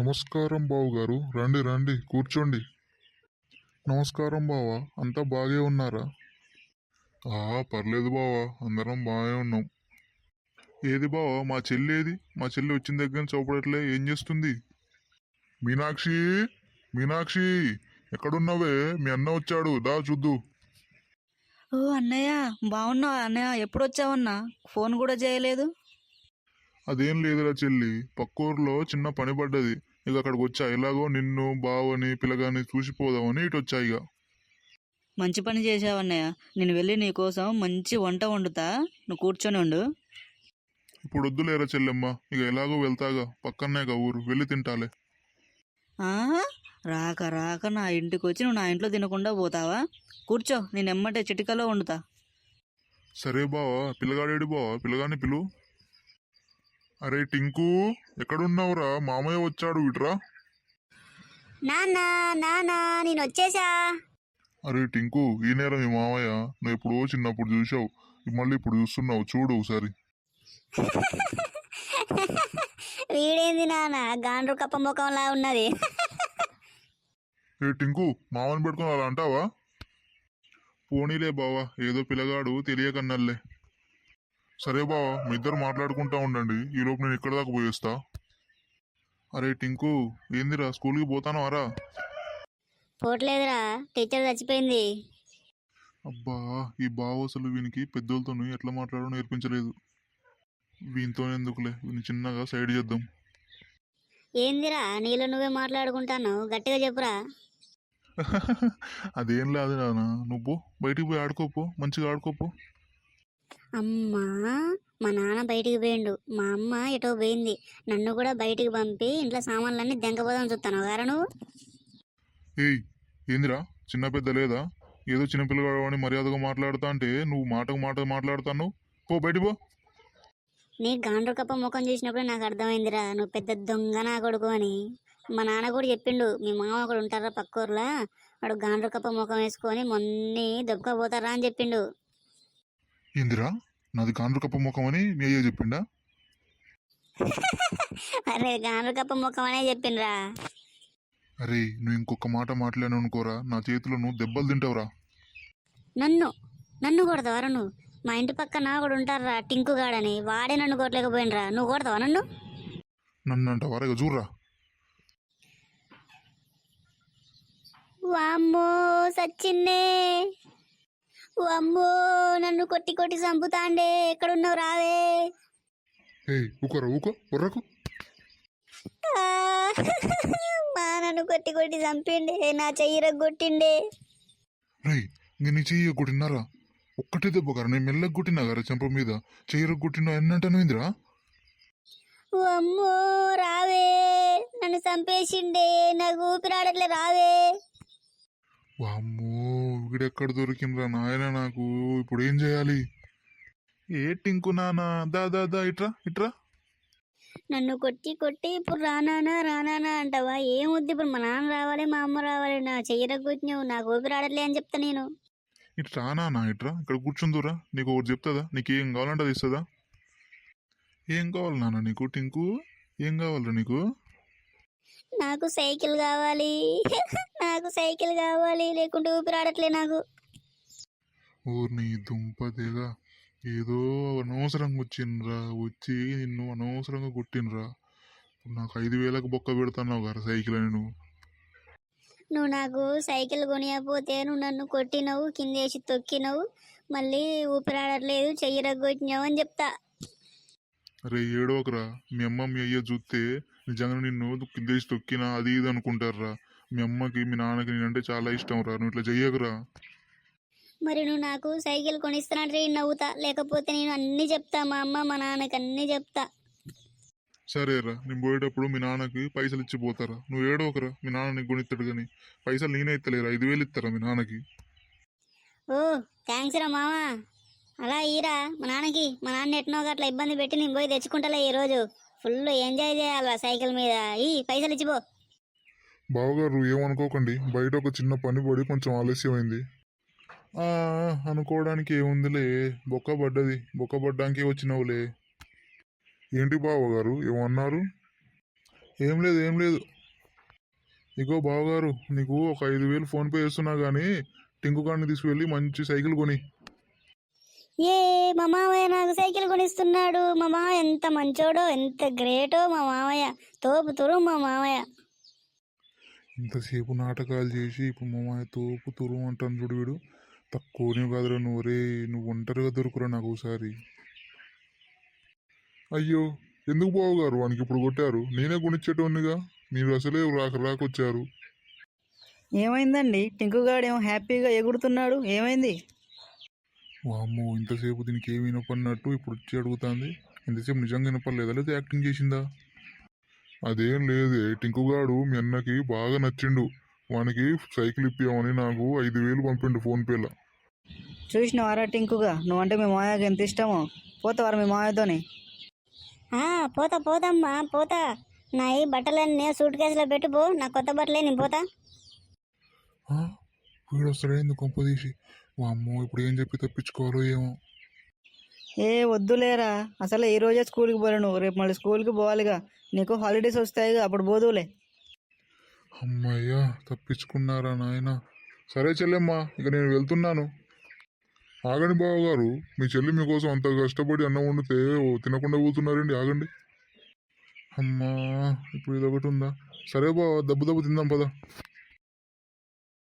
నమస్కారం బావగారు, రండి రండి కూర్చోండి. నమస్కారం బావా, అంతా బాగే ఉన్నారా? పర్లేదు బావా, అందరం బాగానే ఉన్నాం. ఏది బావా, మా చెల్లి ఏది? మా చెల్లి వచ్చిన దగ్గర నుంచి చూపడట్లే, ఏం చేస్తుంది? మీనాక్షి, మీనాక్షి, ఎక్కడున్నావే? మీ అన్న వచ్చాడు, దా చూద్దు. ఓ అన్నయ్య, బాగున్నావా అన్నయ్య? ఎప్పుడు వచ్చావన్నా? ఫోన్ కూడా చేయలేదు. అదేం లేదురా చెల్లి, పక్కూరులో చిన్న పని పడ్డది. ఇక అక్కడికి వచ్చా, ఎలాగో నిన్ను బావని పిల్లగాని చూసిపోదామని ఇటు వచ్చా ఇక. మంచి పని చేసావన్నయ్య. నేను వెళ్ళి నీకోసం మంచి వంట వండుతా, నువ్వు కూర్చొని ఉండు. ఇప్పుడు వద్దులేరా చెల్లెమ్మ, ఇక ఎలాగో వెళ్తాగా, పక్కనే ఊరు, వెళ్ళి తింటాలే. ఆ రాక రాక నా ఇంటికి వచ్చి నువ్వు నా ఇంట్లో తినకుండా పోతావా? కూర్చో, నేను ఎమ్మటే చిటికలో వండుతా. సరే బావా, పిల్లగాడేడి బావా, పిల్లగాని పిలు. అరే టింకు, ఎక్కడున్నావురా? మామయ్య వచ్చాడు, ఇట్రా. నాన్నా నాన్నా నేను వచ్చేసా. అరే టింకు, ఈ నేర మీ మామయ్య, నువ్వు ఎప్పుడో చిన్నప్పుడు చూసావు, మళ్ళీ ఇప్పుడు చూస్తున్నావు, చూడు ఒకసారి. వీడేంది నాన్న గాండ్రు కప్ప ముఖంలా ఉన్నది. ఏ టింకు, మామని పెట్టుకుని అలా అంటావా? పోనీలే బావా, ఏదో పిల్లగాడు తెలియకన్నల్లే. సరే బావా, మీ ఇద్దరు మాట్లాడుకుంటా ఉండండి, ఈలోపు నేను ఇక్కడ దాకా పోయేస్తా. అరే టింకు, ఏందిరా స్కూల్కి పోతానవారా? పోట్లేదురా, టీచర్ చచ్చిపోయింది. అబ్బా, ఈ బావ అసలు వీనికి పెద్దోళ్ళతో ఎట్లా మాట్లాడో నేర్పించలేదు. వీనితో ఎందుకులే, వీని చిన్నగా సైడ్ చేద్దాం. ఏందిరా నీళ్ళు నువ్వే మాట్లాడుకుంటాను, గట్టిగా చెప్పురా. అదేం లేదు నాన్న, నువ్వు బయటికి పోయి ఆడుకోపో, మంచిగా ఆడుకోపో. అమ్మా, మా నాన్న బయటికి పోయిండు, మా అమ్మ ఎటో పోయింది. నన్ను కూడా బయటికి పంపి ఇంట్లో సామాన్లన్నీ దెంకపోదాం చూస్తాను గారా నువ్వు. ఏయ్, ఏందిరా, చిన్న పెద్ద లేదా? ఏదో చిన్నపిల్లగాడు అని మర్యాదగా మాట్లాడుతా అంటే నువ్వు మాటకు మాట మాట్లాడుతాను. పో బయటికి పో. నీ గాండ్రు కప్ప ముఖం చూసినప్పుడు నాకు అర్థమైందిరా, నువ్వు పెద్ద దొంగ నా కొడుకు అని. మా నాన్న కూడా చెప్పిండు, మీ మామ ఒకడు ఉంటారా పక్కూర్లా, వాడు గాండ్రు కప్ప ముఖం వేసుకొని మొన్ని దొబ్బకపోతారా అని చెప్పిండు. ఏందిరా, నాది గాండ్రు కప్ప ముఖం అని మీ అయ్యో చెప్పిండా? అరే గాండ్రు కప్ప ముఖం అనే చెప్పిండ్రా. అరే, నువ్వు ఇంకొక మాట మాట్లాడాను అనుకోరా, నా చేతిలో నువ్వు దెబ్బలు తింటావురా. నన్ను నన్ను కొడతావరా నువ్వు? మా ఇంటి పక్కన ఒకడు ఉంటారా టింకు గాడని, వాడే నన్ను కొట్టలేకపోయినరా, నువ్వు కొడతావా నన్ను? నన్ను అంటావారా? ఇక చూడరా. వామ్మో సచ్చిందే, వామ్మో నన్ను కొట్టి కొట్టి చంపుతాండే, ఎక్కడున్నావు రావే. ఏయ్ ఊకోరా, ఊకో ఉర్రకు. ఆ, మా నన్ను కొట్టి కొట్టి చంపిండే, నా చెయ్యి కొట్టిండే. రేయ్, ఇంక నీ చెయ్యి కొట్టినారా? ఒక్కటే దెబ్బ గారా, నేను మెల్లగా కొట్టినా గారా చెంప మీద, చెయ్యి కొట్టినా ఎన్నంటాను ఏందిరా? అమ్మో రావే, నన్ను చంపేసిండే, నాకు ఊపిరాడట్లే రావే. వామ్మో, వీడెక్కడ దొరికిందిరా నాయన నాకు, ఇప్పుడు ఏం చేయాలి? ఏ టింకు నానా, దా దా దా, ఇట్రా ఇట్రా. నన్ను కొట్టి కొట్టి ఇప్పుడు రానానా రానానా అంటావా? ఏమొద్దు, ఇప్పుడు మా నాన్న రావాలి, మా అమ్మ రావాలి, నా చెయ్యరగొచ్చినావు, నాకు ఊపిరాడట్లే అని చెప్తా నేను. ఇట్రా నానా, ఇట్రా, ఇక్కడ కూర్చుందురా, నీకు ఒకటి చెప్తుందా, నీకు ఏం కావాలంటే అది ఇస్తుందా? ఏం కావాలి నాన్న నీకు? టింకు, ఏం కావాలరా నీకు? నాకు సైకిల్ కావాలి. నాకు సైకిల్ కావాలి, లేకుంటే ఊపిరాడట్లే నాకు. ఊరిని దుంపదేగా, ఏదో అనవసరంగా వచ్చిండ్రా, వచ్చి నిన్ను అనవసరంగా కొట్టినరా. నాకు 5,000కు బొక్క పెడుతున్నావు కదా సైకిల్ అని నువ్వు. నువ్వు నాకు సైకిల్ కొనియకపోతే నువ్వు నన్ను కొట్టినవు, కిందేసి తొక్కినవు, మళ్ళీ ఊపిరాడట్లేదు, చెయ్యి రగ్గొచ్చినావు అని చెప్తా. అరే ఏడోకరా, మీ అమ్మ మీ అయ్య చూస్తే నిజంగా నిన్ను కిందేసి తొక్కినా అది ఇది అనుకుంటారా. మీ అమ్మకి మీ నాన్నకి నేనంటే చాలా ఇష్టం రా, నువ్వు ఇట్లా చెయ్యకురా. మరి నువ్వు నాకు సైకిల్ కొనిస్తున్నట్టు నవ్వుతా, లేకపోతే నేను అన్నీ చెప్తా, మా అమ్మ మా నాన్నకి అన్నీ చెప్తా. సరేరా, నేను పోయేటప్పుడు మీ నాన్నకి పైసలు ఇచ్చిపోతారా, నువ్వు ఏడోకరా, మీ నాన్న నీకు కొనిస్తాడు కానీ పైసలు నేనే ఇస్తలేరా, 5,000 ఇస్తారా మీ నాన్నకి? ఓ థ్యాంక్స్ రా మామా, అలా ఈరా మా నాన్నకి. మా నాన్న ఎట్నో అట్లా ఇబ్బంది పెట్టి నేను పోయి తెచ్చుకుంటలే, ఈరోజు ఫుల్ ఎంజాయ్ చేయాలా సైకిల్ మీద. ఈ పైసలు ఇచ్చిపో. బావగారు ఏమనుకోకండి, బయట ఒక చిన్న పని పడి కొంచెం ఆలస్యమైంది. అనుకోవడానికి ఏముందిలే, బొక్క పడ్డది, బొక్క పడ్డానికి వచ్చినావులే. ఏంటి బావగారు ఏమన్నారు? ఏం లేదు ఏం లేదు. ఇగో బావగారు, నీకు ఒక 5,000 ఫోన్పే చేస్తున్నా కానీ టింకు కాడిని తీసుకువెళ్ళి మంచి సైకిల్ కొని. ఏ మా మామయ్య నాకు సైకిల్ కొనిస్తున్నాడు. మా మామయ్య ఎంత మంచోడో, ఎంత గ్రేటో మా మామయ్య. తోపుతురు మా మామయ్య. ఇంతసేపు నాటకాలు చేసి ఇప్పుడు మామయ్య తోపు తురుము అంటాను చూడు వీడు. తక్కువనే కాదురా నువ్వు, రే నువ్వు ఒంటరిగా దొరుకురా నాకు ఒకసారి. అయ్యో ఎందుకు బావగారు వానికి ఇప్పుడు కొట్టారు? నేనే కొనిచ్చేటోన్నిగా, మీరు అసలే రాకొచ్చారు. ఏమైందండి? టింకుగాడేమో హ్యాపీగా ఎగురుతున్నాడు, ఏమైంది? వామ్మో, ఇంతసేపు దీనికి ఏమి వినపడినట్టు ఇప్పుడు వచ్చి అడుగుతుంది. ఇంతసేపు నిజంగా వినపడలేదా లేదా యాక్టింగ్ చేసిందా? అదేం లేదే, టింకుగాడు మీ అన్నకి బాగా నచ్చిండు. వానికి సైకిల్ ఇప్పియమని నాకు 5,000 పంపిండు ఫోన్పేలో. చూసినవారా టింకుగా, నువ్వంటే మీ మామయ్యకి ఎంత ఇష్టమో. పోతావారా మీ మామయ్యతోని? పోతామ్మా పోతా. నా ఈ బట్టలన్నీ సూట్ కేసులో పెట్టుపో, నా కొత్త బట్టలే నేను పోతా. వీడు వస్తాడేంది కొంపదీసి? వామ్మో, ఇప్పుడు ఏం చెప్పి తప్పించుకోవాలో ఏమో. ఏ వద్దులేరా, అసలు ఈ రోజే స్కూల్కి పోలేను, రేపు మళ్ళీ స్కూల్కి పోవాలిగా. నీకు హాలిడేస్ వస్తాయిగా, అప్పుడు పోదులే. అమ్మయ్యా, తప్పించుకున్నారా నాయన. సరే చెల్లెమ్మా, ఇక నేను వెళ్తున్నాను. ఆగండి బావగారు, మీ చెల్లి మీకోసం అంత కష్టపడి అన్నం వండితే తినకుండా పోతున్నారండి, ఆగండి. అమ్మా, ఇప్పుడు ఇదొకటి ఉందా? సరే బావ, దెబ్బ తిందాం పద.